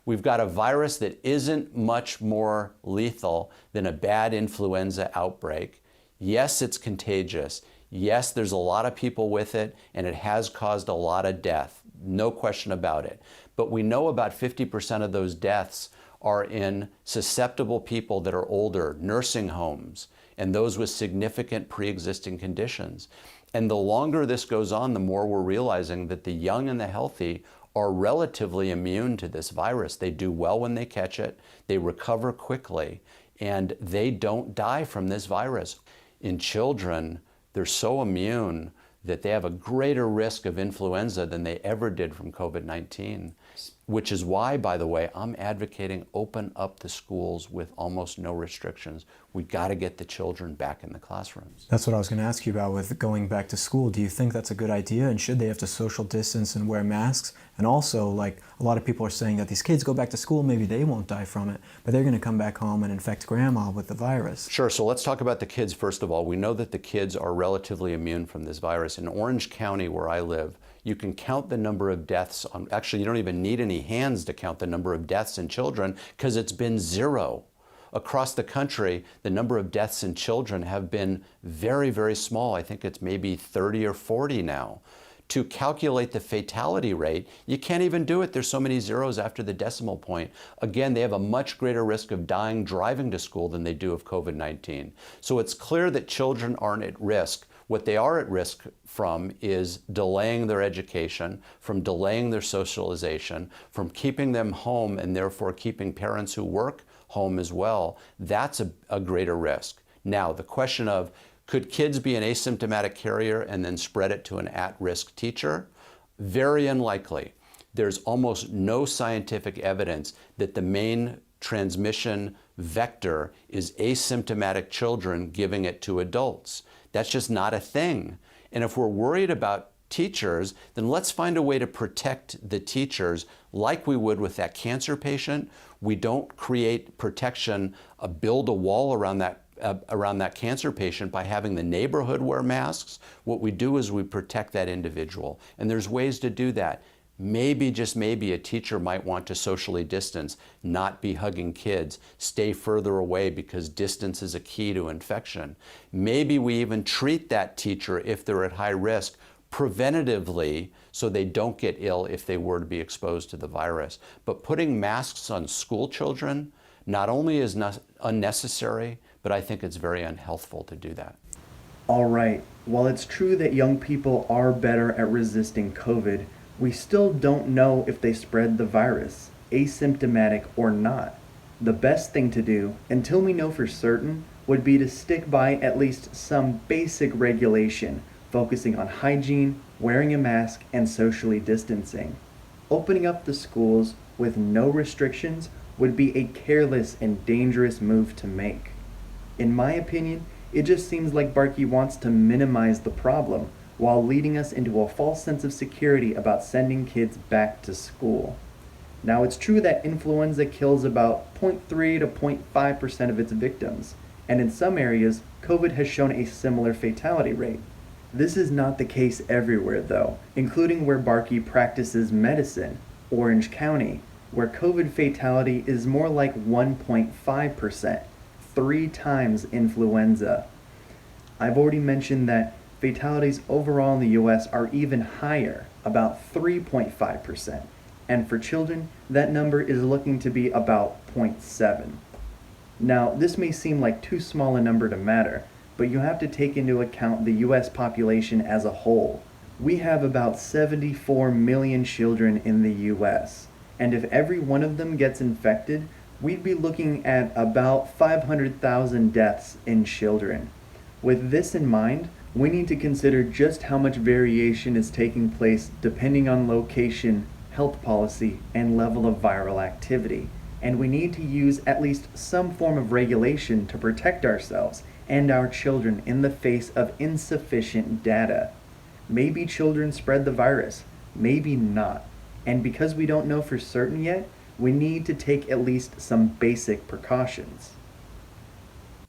We've got a virus that isn't much more lethal than a bad influenza outbreak. Yes, it's contagious. Yes, there's a lot of people with it, and it has caused a lot of death. No question about it. But we know about 50% of those deaths are in susceptible people that are older, nursing homes, and those with significant pre-existing conditions. And the longer this goes on, the more we're realizing that the young and the healthy are relatively immune to this virus. They do well when they catch it, they recover quickly, and they don't die from this virus. In children, they're so immune that they have a greater risk of influenza than they ever did from COVID-19, which is why, by the way, I'm advocating open up the schools with almost no restrictions. We got to get the children back in the classrooms. That's what I was going to ask you about with going back to school. Do you think that's a good idea, and should they have to social distance and wear masks? And also, like, a lot of people are saying that these kids go back to school, maybe they won't die from it, but they're going to come back home and infect grandma with the virus. Sure, so let's talk about the kids first of all. We know that the kids are relatively immune from this virus. In Orange County, where I live, you can count the number of deaths on, actually you don't even need any hands to count the number of deaths in children because it's been 0. Across the country, the number of deaths in children have been very, very small. I think it's maybe 30 or 40 now. To calculate the fatality rate, you can't even do it. There's so many zeros after the decimal point. Again, they have a much greater risk of dying driving to school than they do of COVID-19. So it's clear that children aren't at risk. What they are at risk from is delaying their education, from delaying their socialization, from keeping them home and therefore keeping parents who work home as well. That's a greater risk. Now, the question of, could kids be an asymptomatic carrier and then spread it to an at-risk teacher? Very unlikely. There's almost no scientific evidence that the main transmission vector is asymptomatic children giving it to adults. That's just not a thing. And if we're worried about teachers, then let's find a way to protect the teachers like we would with that cancer patient. We don't create protection, build a wall around that cancer patient by having the neighborhood wear masks. What we do is we protect that individual. And there's ways to do that. Maybe, just maybe, a teacher might want to socially distance, not be hugging kids, stay further away because distance is a key to infection. Maybe we even treat that teacher, if they're at high risk, preventatively so they don't get ill if they were to be exposed to the virus. But putting masks on school children not only is unnecessary, but I think it's very unhealthful to do that. All right, while it's true that young people are better at resisting COVID, we still don't know if they spread the virus, asymptomatic or not. The best thing to do, until we know for certain, would be to stick by at least some basic regulation, focusing on hygiene, wearing a mask, and socially distancing. Opening up the schools with no restrictions would be a careless and dangerous move to make. In my opinion, it just seems like Barke wants to minimize the problem, while leading us into a false sense of security about sending kids back to school. Now, it's true that influenza kills about 0.3 to 0.5% of its victims, and in some areas, COVID has shown a similar fatality rate. This is not the case everywhere though, including where Barke practices medicine, Orange County, where COVID fatality is more like 1.5%, 3 times influenza. I've already mentioned that fatalities overall in the US are even higher, about 3.5%, and for children, that number is looking to be about 0.7. Now, this may seem like too small a number to matter, but you have to take into account the US population as a whole. We have about 74 million children in the US, and if every one of them gets infected, we'd be looking at about 500,000 deaths in children. With this in mind, we need to consider just how much variation is taking place depending on location, health policy, and level of viral activity. And we need to use at least some form of regulation to protect ourselves and our children in the face of insufficient data. Maybe children spread the virus, maybe not. And because we don't know for certain yet, we need to take at least some basic precautions.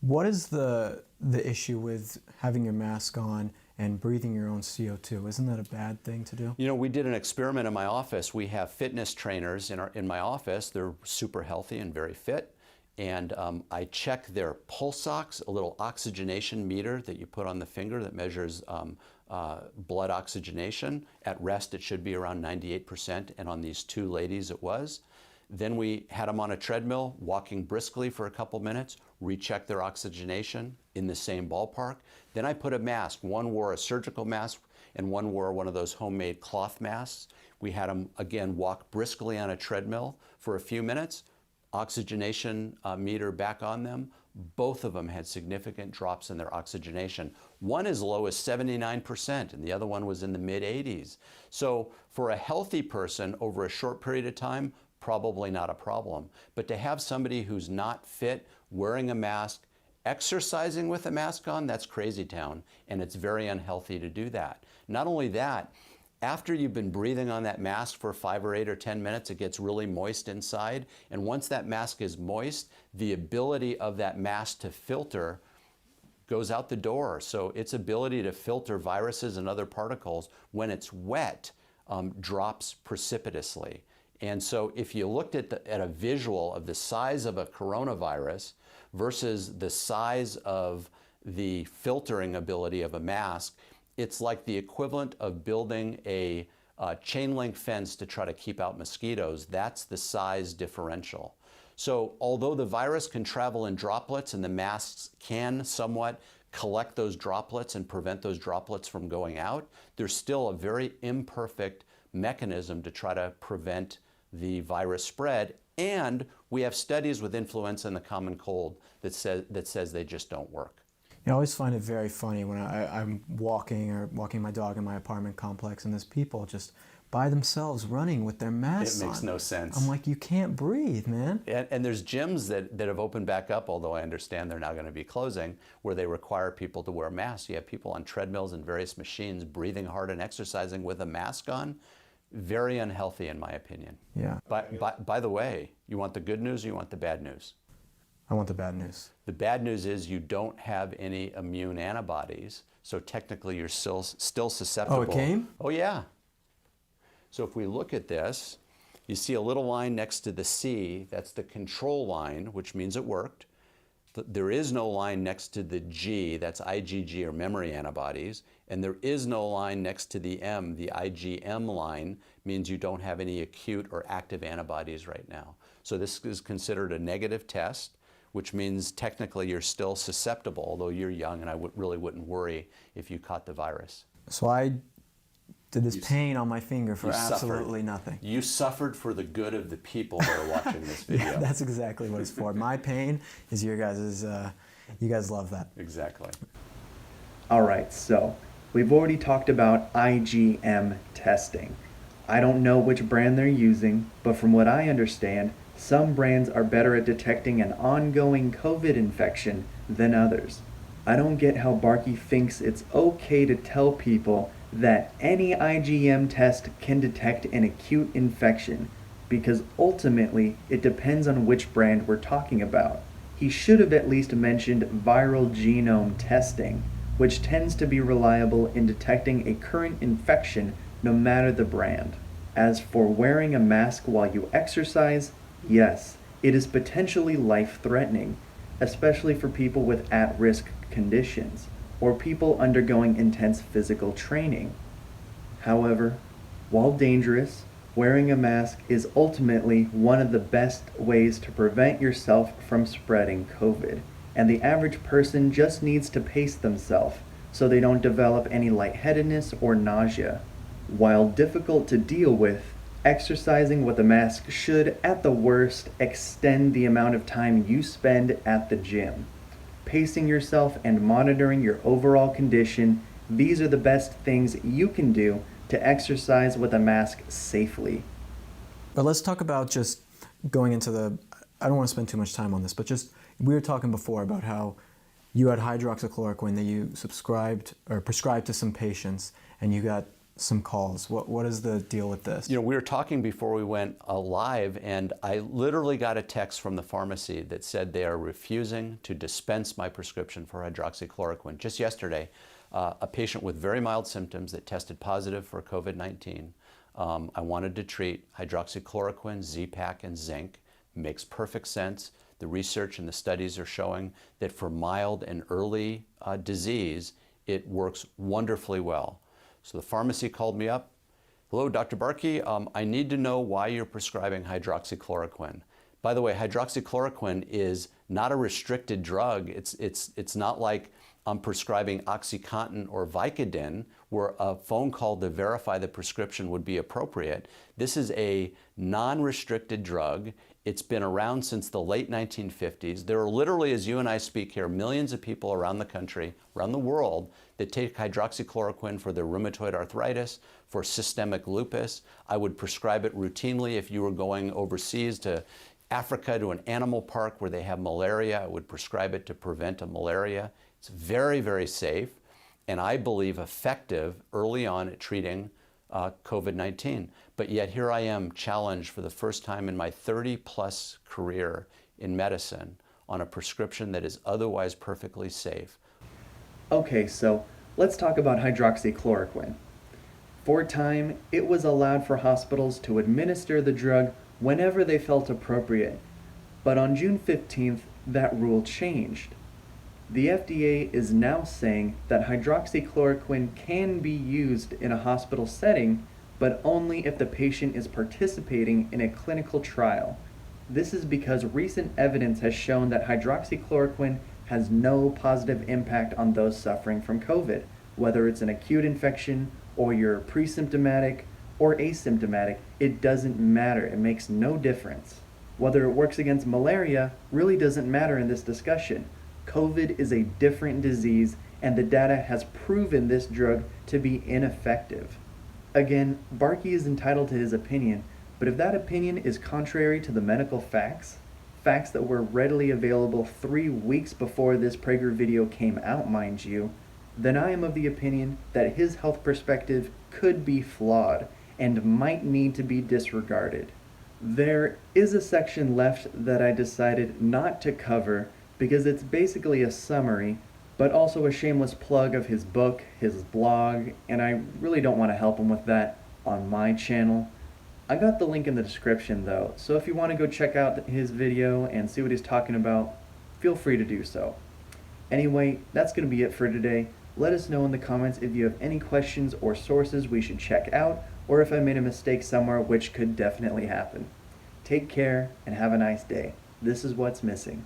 What is the issue with having your mask on and breathing your own CO2. Isn't that a bad thing to do? You know, we did an experiment in my office. We have fitness trainers in my office. They're super healthy and very fit. And I check their pulse ox, a little oxygenation meter that you put on the finger that measures blood oxygenation. At rest, it should be around 98%, and on these two ladies it was. Then we had them on a treadmill, walking briskly for a couple minutes, recheck their oxygenation in the same ballpark. Then I put a mask. One wore a surgical mask and one wore one of those homemade cloth masks. We had them, again, walk briskly on a treadmill for a few minutes, oxygenation meter back on them. Both of them had significant drops in their oxygenation. One as low as 79%, and the other one was in the mid-80s. So for a healthy person over a short period of time, probably not a problem. But to have somebody who's not fit, wearing a mask, exercising with a mask on, that's crazy town, and it's very unhealthy to do that. Not only that, after you've been breathing on that mask for 5 or 8 or 10 minutes, it gets really moist inside. And once that mask is moist, the ability of that mask to filter goes out the door. So its ability to filter viruses and other particles when it's wet drops precipitously. And so if you looked at a visual of the size of a coronavirus versus the size of the filtering ability of a mask, it's like the equivalent of building a chain link fence to try to keep out mosquitoes. That's the size differential. So although the virus can travel in droplets and the masks can somewhat collect those droplets and prevent those droplets from going out, there's still a very imperfect mechanism to try to prevent the virus spread. And we have studies with influenza and the common cold that says they just don't work. I always find it very funny when I'm walking my dog in my apartment complex, and there's people just by themselves running with their masks on. It makes no sense. I'm like, you can't breathe, man. And there's gyms that have opened back up, although I understand they're now going to be closing, where they require people to wear masks. You have people on treadmills and various machines breathing hard and exercising with a mask on. Very unhealthy, in my opinion. Yeah. By the way, you want the good news or you want the bad news? I want the bad news. The bad news is you don't have any immune antibodies, so technically you're still susceptible. Oh, it came? Oh, yeah. So if we look at this, you see a little line next to the C. That's the control line, which means it worked. There is no line next to the G, that's IgG or memory antibodies, and there is no line next to the M. The IgM line means you don't have any acute or active antibodies right now. So this is considered a negative test, which means technically you're still susceptible, although you're young, and I really wouldn't worry if you caught the virus. So I did this pain on my finger for absolutely nothing. You suffered for the good of the people that are watching this video. Yeah, that's exactly what it's for. My pain is your guys', you guys love that. Exactly. All right, so we've already talked about IgM testing. I don't know which brand they're using, but from what I understand, some brands are better at detecting an ongoing COVID infection than others. I don't get how Barke thinks it's okay to tell people that any IgM test can detect an acute infection, because ultimately it depends on which brand we're talking about. He should have at least mentioned viral genome testing, which tends to be reliable in detecting a current infection no matter the brand. As for wearing a mask while you exercise, yes, it is potentially life-threatening, especially for people with at-risk conditions or people undergoing intense physical training. However, while dangerous, wearing a mask is ultimately one of the best ways to prevent yourself from spreading COVID, and the average person just needs to pace themselves so they don't develop any lightheadedness or nausea. While difficult to deal with, exercising with a mask should, at the worst, extend the amount of time you spend at the gym. Pacing yourself and monitoring your overall condition, these are the best things you can do to exercise with a mask safely. But let's talk about just going into I don't want to spend too much time on this, but just, we were talking before about how you had hydroxychloroquine that you prescribed to some patients, and you got some calls. What is the deal with this? You know, we were talking before we went live, and I literally got a text from the pharmacy that said they are refusing to dispense my prescription for hydroxychloroquine. Just yesterday, a patient with very mild symptoms that tested positive for COVID-19. I wanted to treat hydroxychloroquine, Z-Pak, and zinc. Makes perfect sense. The research and the studies are showing that for mild and early disease, it works wonderfully well. So the pharmacy called me up. Hello, Dr. Barke, I need to know why you're prescribing hydroxychloroquine. By the way, hydroxychloroquine is not a restricted drug. It's not like I'm prescribing OxyContin or Vicodin, where a phone call to verify the prescription would be appropriate. This is a non-restricted drug. It's been around since the late 1950s. There are literally, as you and I speak here, millions of people around the country, around the world, that take hydroxychloroquine for their rheumatoid arthritis, for systemic lupus. I would prescribe it routinely if you were going overseas to Africa to an animal park where they have malaria. I would prescribe it to prevent a malaria. It's very, very safe, and I believe effective early on at treating COVID-19. But yet here I am challenged for the first time in my 30-plus career in medicine on a prescription that is otherwise perfectly safe. Okay, so let's talk about hydroxychloroquine. For a time, it was allowed for hospitals to administer the drug whenever they felt appropriate. But on June 15th, that rule changed. The FDA is now saying that hydroxychloroquine can be used in a hospital setting, but only if the patient is participating in a clinical trial. This is because recent evidence has shown that hydroxychloroquine has no positive impact on those suffering from COVID, whether it's an acute infection or you're pre-symptomatic or asymptomatic. It doesn't matter. It makes no difference. Whether it works against malaria really doesn't matter in this discussion. COVID is a different disease, and the data has proven this drug to be ineffective. Again, Barke is entitled to his opinion, but if that opinion is contrary to the medical facts that were readily available 3 weeks before this Prager video came out, mind you, then I am of the opinion that his health perspective could be flawed and might need to be disregarded. There is a section left that I decided not to cover because it's basically a summary, but also a shameless plug of his book, his blog, and I really don't want to help him with that on my channel. I got the link in the description though, so if you want to go check out his video and see what he's talking about, feel free to do so. Anyway, that's going to be it for today. Let us know in the comments if you have any questions or sources we should check out, or if I made a mistake somewhere, which could definitely happen. Take care and have a nice day. This is what's missing.